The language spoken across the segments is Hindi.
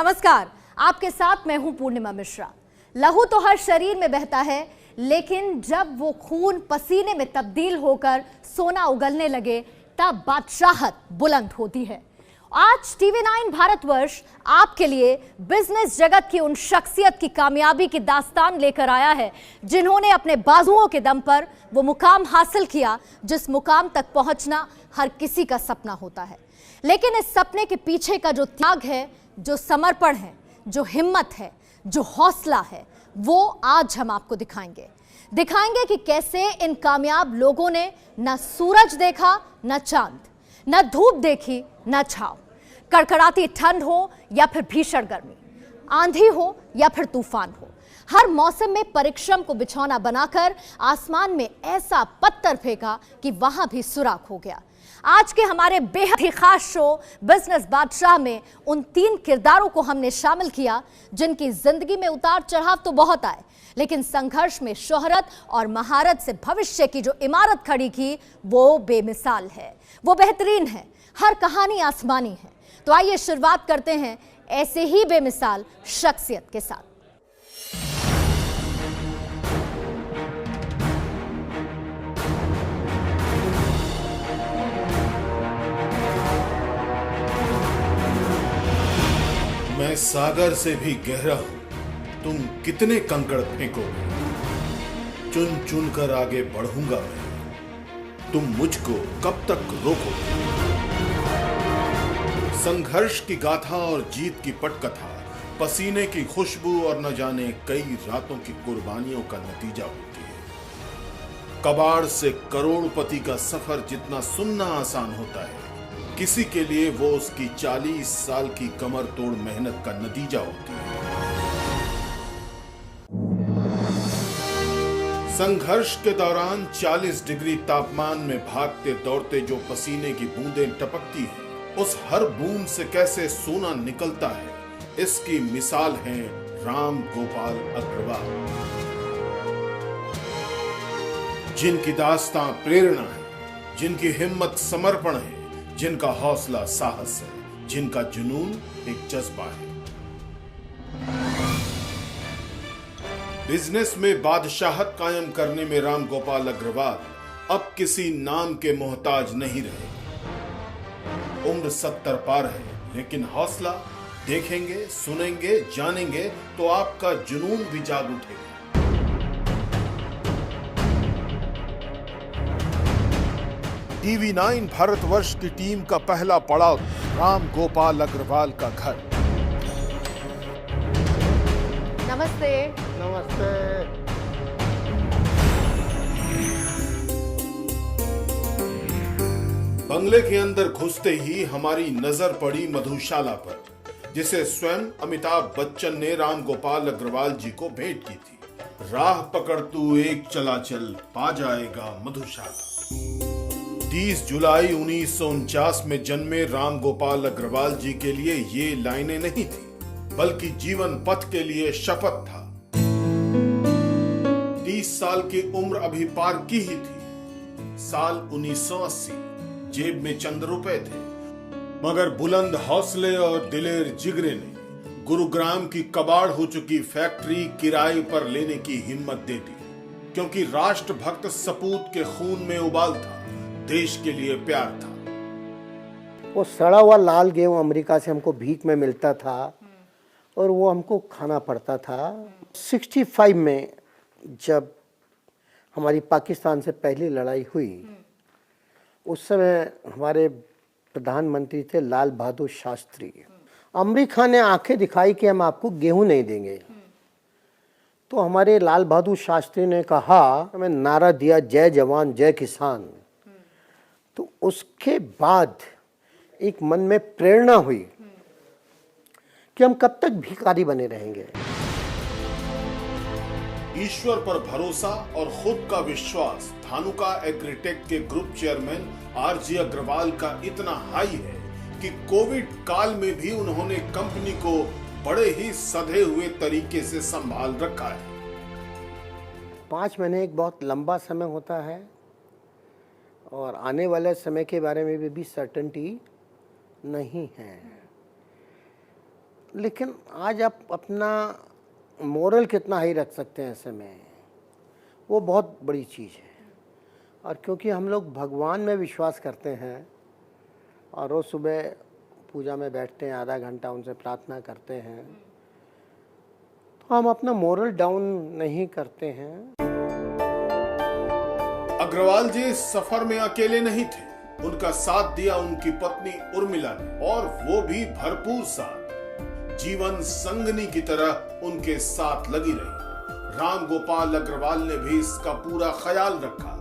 नमस्कार, आपके साथ मैं हूं पूर्णिमा मिश्रा। लहू तो हर शरीर में बहता है, लेकिन जब वो खून पसीने में तब्दील होकर सोना उगलने लगे तब बादशाहत बुलंद होती है। आज TV9 भारतवर्ष आपके लिए बिजनेस जगत की उन शख्सियत की कामयाबी की दास्तान लेकर आया है जिन्होंने अपने बाजुओं के दम पर वो मुकाम हासिल किया जिस मुकाम तक पहुंचना हर किसी का सपना होता है। लेकिन इस सपने के पीछे का जो त्याग है, जो समर्पण है, जो हिम्मत है, जो हौसला है, वो आज हम आपको दिखाएंगे कि कैसे इन कामयाब लोगों ने न सूरज देखा, न चांद, न धूप देखी, न छाव, कड़कड़ाती ठंड हो या फिर भीषण गर्मी, आंधी हो या फिर तूफान हो, हर मौसम में परिश्रम को बिछौना बनाकर आसमान में ऐसा पत्थर फेंका कि वहां भी सुराख हो गया। आज के हमारे बेहद ही खास शो बिजनेस बादशाह में उन 3 किरदारों को हमने शामिल किया जिनकी जिंदगी में उतार चढ़ाव तो बहुत आए, लेकिन संघर्ष में शोहरत और महारत से भविष्य की जो इमारत खड़ी की वो बेमिसाल है, वो बेहतरीन है, हर कहानी आसमानी है। तो आइए शुरुआत करते हैं ऐसे ही बेमिसाल शख्सियत के साथ। मैं सागर से भी गहरा हूं, तुम कितने कंकड़ फेंकोगे, चुन चुन कर आगे बढ़ूंगा मैं, तुम मुझको कब तक रोकोगे। संघर्ष की गाथा और जीत की पटकथा, पसीने की खुशबू और न जाने कई रातों की कुर्बानियों का नतीजा होती है। कबाड़ से करोड़पति का सफर जितना सुनना आसान होता है, किसी के लिए वो उसकी 40 साल की कमर तोड़ मेहनत का नतीजा होती है। संघर्ष के दौरान 40 डिग्री तापमान में भागते दौड़ते जो पसीने की बूंदें टपकती हैं, उस हर बूंद से कैसे सोना निकलता है, इसकी मिसाल है राम गोपाल अग्रवाल, जिनकी दास्तां प्रेरणा है, जिनकी हिम्मत समर्पण है, जिनका हौसला साहस है, जिनका जुनून एक जज्बा है। बिजनेस में बादशाहत कायम करने में राम गोपाल अग्रवाल अब किसी नाम के मोहताज नहीं रहे। उम्र 70 पार है, लेकिन हौसला देखेंगे, सुनेंगे, जानेंगे तो आपका जुनून भी जाग उठेगा। TV9 भारतवर्ष की टीम का पहला पड़ाव राम गोपाल अग्रवाल का घर। नमस्ते। नमस्ते। बंगले के अंदर घुसते ही हमारी नजर पड़ी मधुशाला पर, जिसे स्वयं अमिताभ बच्चन ने राम गोपाल अग्रवाल जी को भेंट की थी। राह पकड़ तू एक चला चल, पा जाएगा मधुशाला। 30 जुलाई 1949 में जन्मे राम गोपाल अग्रवाल जी के लिए ये लाइनें नहीं थी, बल्कि जीवन पथ के लिए शपथ था। 30 साल की उम्र अभी पार की ही थी। साल 1980, जेब में चंद रुपए थे, मगर बुलंद हौसले और दिलेर जिगरे ने गुरुग्राम की कबाड़ हो चुकी फैक्ट्री किराए पर लेने की हिम्मत दे दी, क्योंकि राष्ट्रभक्त सपूत के खून में उबाल था, देश के लिए प्यार था। वो सड़ा हुआ लाल गेहूं अमेरिका से हमको भीख में मिलता था और वो हमको खाना पड़ता था। 65 में जब हमारी पाकिस्तान से पहली लड़ाई हुई, उस समय हमारे प्रधानमंत्री थे लाल बहादुर शास्त्री। अमेरिका ने आंखें दिखाई कि हम आपको गेहूं नहीं देंगे, तो हमारे लाल बहादुर शास्त्री ने कहा, हमें नारा दिया, जय जवान जय किसान। तो उसके बाद एक मन में प्रेरणा हुई कि हम कब तक भिखारी बने रहेंगे। ईश्वर पर भरोसा और खुद का विश्वास धानुका एग्रीटेक के ग्रुप चेयरमैन RG अग्रवाल का इतना हाई है कि कोविड काल में भी उन्होंने कंपनी को बड़े ही सधे हुए तरीके से संभाल रखा है। 5 महीने एक बहुत लंबा समय होता है और आने वाले समय के बारे में भी सर्टेनिटी नहीं है। लेकिन आज आप अपना मोरल कितना हाई रख सकते हैं ऐसे में, वो बहुत बड़ी चीज़ है। और क्योंकि हम लोग भगवान में विश्वास करते हैं और रोज़ सुबह पूजा में बैठते हैं, आधा घंटा उनसे प्रार्थना करते हैं, तो हम अपना मोरल डाउन नहीं करते हैं। अग्रवाल जी इस सफर में अकेले नहीं थे। उनका साथ दिया उनकी पत्नी उर्मिला ने, और वो भी भरपूर साथ। जीवन संगनी की तरह उनके साथ लगी रही। राम गोपाल अग्रवाल ने भी इसका पूरा ख्याल रखा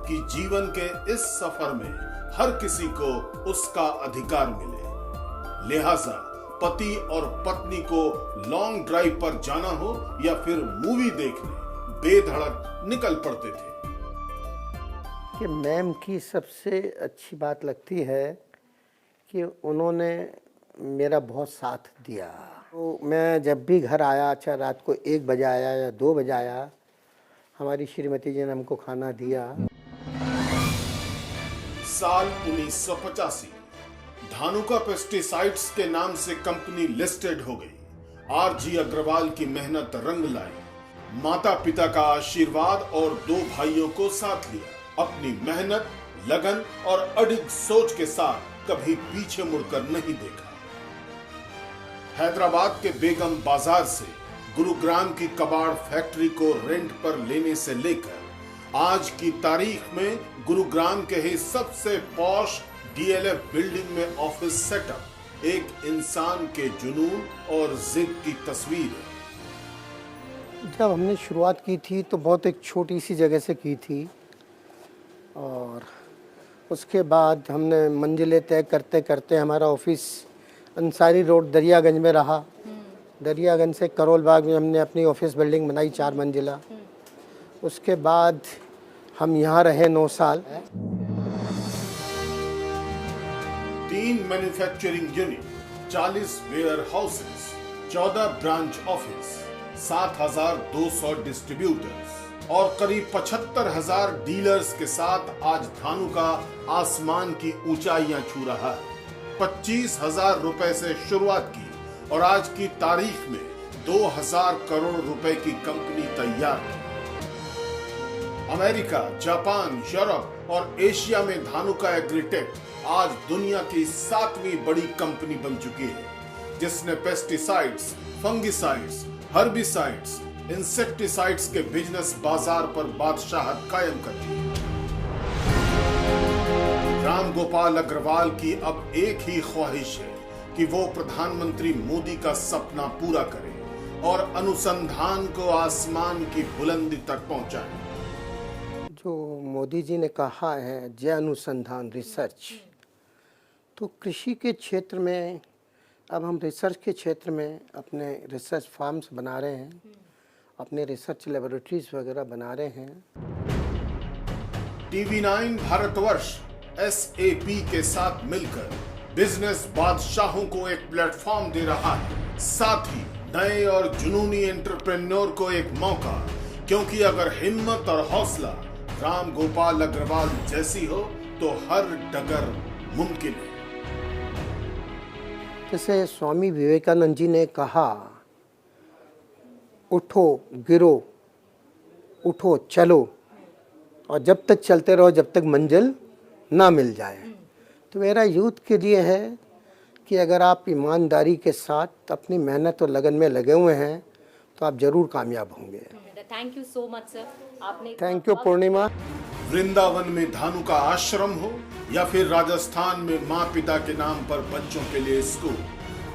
कि जीवन के इस सफर में हर किसी को उसका अधिकार मिले। लिहाजा पति और पत्नी को लॉन्ग ड्राइव पर जाना हो या फिर मूवी देखने, बेधड़क निकल पड़ते थे। कि मैम की सबसे अच्छी बात लगती है कि उन्होंने मेरा बहुत साथ दिया। तो मैं जब भी घर आया, अच्छा रात को 1 बजे आया या 2 बजे आया, हमारी श्रीमती जी ने हमको खाना दिया। साल 1985 धानुका पेस्टिसाइड्स के नाम से कंपनी लिस्टेड हो गई। आरजी अग्रवाल की मेहनत रंग लाई। माता पिता का आशीर्वाद और 2 भाइयों को साथ लिया। अपनी मेहनत, लगन और अडिग सोच के साथ कभी पीछे मुड़कर नहीं देखा। हैदराबाद के बेगम बाजार से गुरुग्राम की कबाड़ फैक्ट्री को रेंट पर लेने से लेकर आज की तारीख में गुरुग्राम के ही सबसे पॉश डीएलएफ बिल्डिंग में ऑफिस सेटअप एक इंसान के जुनून और जिद की तस्वीर है। जब हमने शुरुआत की थी तो बहुत एक छोटी सी जगह से की थी, और उसके बाद हमने मंजिलें तय करते करते हमारा ऑफिस अंसारी रोड दरियागंज में रहा। दरियागंज से करोल बाग में हमने अपनी ऑफिस बिल्डिंग बनाई 4 मंजिला। उसके बाद हम यहाँ रहे 9 साल। 3 manufacturing unit, 40 warehouses, 14 branch office, 7,200 distributors और करीब 75,000 डीलर्स के साथ आज धानुका आसमान की ऊंचाइयां छू रहा है। 25,000 रुपए से शुरुआत की और आज की तारीख में 2,000 करोड़ रुपए की कंपनी तैयार है। अमेरिका, जापान, यूरोप और एशिया में धानुका एग्रीटेक आज दुनिया की 7वीं बड़ी कंपनी बन चुकी है, जिसने पेस्टिसाइड्स, फंगिसाइड्स, हर्बिसाइड्स, इंसेक्टिसाइड्स के बिजनेस बाजार पर बादशाहत कायम कर दी। राम गोपाल अग्रवाल की अब एक ही ख्वाहिश है कि वो प्रधानमंत्री मोदी का सपना पूरा करे और अनुसंधान को आसमान की बुलंदी तक पहुंचाए। जो मोदी जी ने कहा है जय अनुसंधान, रिसर्च, तो कृषि के क्षेत्र में अब हम रिसर्च के क्षेत्र में अपने रिसर्च फार्म्स बना रहे हैं, अपने रिसर्च लेबोरेटरीज वगैरह बना रहे हैं। TV9 भारतवर्ष SAP के साथ मिलकर बिजनेस बादशाहों को एक प्लेटफॉर्म दे रहा है, साथ ही नए और जुनूनी एंटरप्रेन्योर को एक मौका, क्योंकि अगर हिम्मत और हौसला राम गोपाल अग्रवाल जैसी हो तो हर डगर मुमकिन है। जैसे स्वामी विवेकानंद जी ने कहा, उठो गिरो, उठो चलो, और जब तक चलते रहो जब तक मंजिल ना मिल जाए। तो मेरा यूथ के लिए है कि अगर आप ईमानदारी के साथ अपनी मेहनत और लगन में लगे हुए हैं तो आप जरूर कामयाब होंगे। Thank you so much sir, आपने थैंक यू पूर्णिमा। वृंदावन में धानुका आश्रम हो या फिर राजस्थान में माँ पिता के नाम पर बच्चों के लिए स्कूल,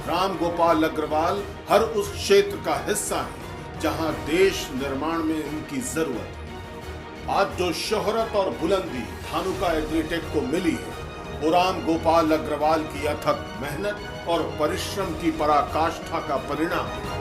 राम गोपाल अग्रवाल हर उस क्षेत्र का हिस्सा है जहां देश निर्माण में इनकी जरूरत है। आज जो शोहरत और बुलंदी धानुका एग्रीटेक को मिली है, वो राम गोपाल अग्रवाल की अथक मेहनत और परिश्रम की पराकाष्ठा का परिणाम है।